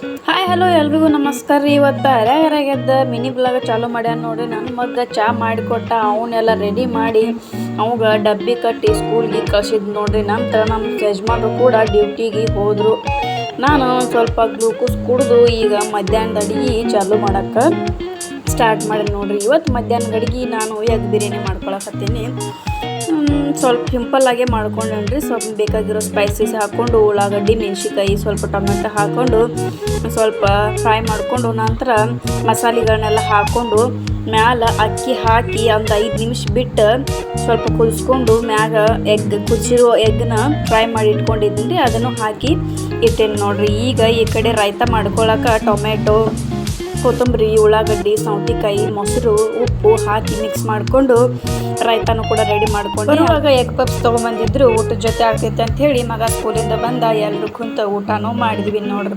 Hi hello ಎಲ್ರಿಗೂ ನಮಸ್ಕಾರ ರೀ. ಇವತ್ತು ಹರ್ಯಾಗೆದ್ದ ಮಿನಿ ಬ್ಲಾಗ್ ಚಾಲೂ ಮಾಡ್ಯಾನ ನೋಡ್ರಿ. ನನ್ನ ಮಗ ಚಾ ಮಾಡಿಕೊಟ್ಟ, ಅವನ್ನೆಲ್ಲ ರೆಡಿ ಮಾಡಿ ಅವಾಗ ಡಬ್ಬಿ ಕಟ್ಟಿ ಸ್ಕೂಲ್ಗೆ ಕಳ್ಸಿದ್ದು ನೋಡ್ರಿ. ನಂತರ ನಮ್ಮ ಯಜಮಾನ್ರು ಕೂಡ ಡ್ಯೂಟಿಗೆ ಹೋದರು. ನಾನು ಸ್ವಲ್ಪ ಗ್ಲೂಕೋಸ್ ಕುಡಿದು ಈಗ ಮಧ್ಯಾಹ್ನದ ಅಡುಗೆ ಚಾಲೂ ಮಾಡೋಕ್ಕೆ ಸ್ಟಾರ್ಟ್ ಮಾಡಿ ನೋಡ್ರಿ. ಇವತ್ತು ಮಧ್ಯಾಹ್ನ ಅಡುಗೆ ನಾನು ಎಗ್ ಬಿರಿಯಾನಿ ಮಾಡ್ಕೊಳಕತ್ತೀನಿ. ಸ್ವಲ್ಪ ಸಿಂಪಲ್ಲಾಗೆ ಮಾಡ್ಕೊಂಡ್ರಿ. ಸ್ವಲ್ಪ ಬೇಕಾಗಿರೋ ಸ್ಪೈಸಸ್ ಹಾಕ್ಕೊಂಡು ಉಳ್ಳಾಗಡ್ಡಿ, ಮೆಣಸಿನ್ಕಾಯಿ, ಸ್ವಲ್ಪ ಟೊಮೆಟೊ ಹಾಕ್ಕೊಂಡು ಸ್ವಲ್ಪ ಫ್ರೈ ಮಾಡಿಕೊಂಡು ನಂತರ ಮಸಾಲೆಗಳನ್ನೆಲ್ಲ ಹಾಕ್ಕೊಂಡು ಮ್ಯಾಲ ಅಕ್ಕಿ ಹಾಕಿ ಒಂದು 5 ನಿಮಿಷ ಬಿಟ್ಟು ಸ್ವಲ್ಪ ಕುದಿಸ್ಕೊಂಡು ಮ್ಯಾಗ ಕುದಿಸಿರೋ ಎಗ್ನ ಫ್ರೈ ಮಾಡಿ ಇಟ್ಕೊಂಡಿದ್ದೀನಿ ರೀ, ಅದನ್ನು ಹಾಕಿ ಇಟ್ಟೇನಿ ನೋಡ್ರಿ. ಈಗ ಈ ಕಡೆ ರಾಯ್ತ ಮಾಡ್ಕೊಳಕ್ಕೆ ಟೊಮೆಟೊ, ಕೊತ್ತಂಬರಿ, ಉಳ್ಳಾಗಡ್ಡಿ, ಸೌತೆಕಾಯಿ, ಮೊಸರು, ಉಪ್ಪು ಹಾಕಿ ಮಿಕ್ಸ್ ಮಾಡಿಕೊಂಡು ರಾಯ್ತಾನು ಕೂಡ ರೆಡಿ ಮಾಡ್ಕೊಂಡು ಇವಾಗ ಎಗ್ ಪಪ್ಸ್ ತೊಗೊಂಬಂದಿದ್ರು ಊಟದ ಜೊತೆ ಆಗ್ತೈತೆ ಅಂತ ಹೇಳಿ ಮಗ ಸ್ಕೂಲಿಂದ ಬಂದ ಎಲ್ಲರೂ ಕುಂತ ಊಟನೂ ಮಾಡಿದ್ವಿ ನೋಡ್ರಿ.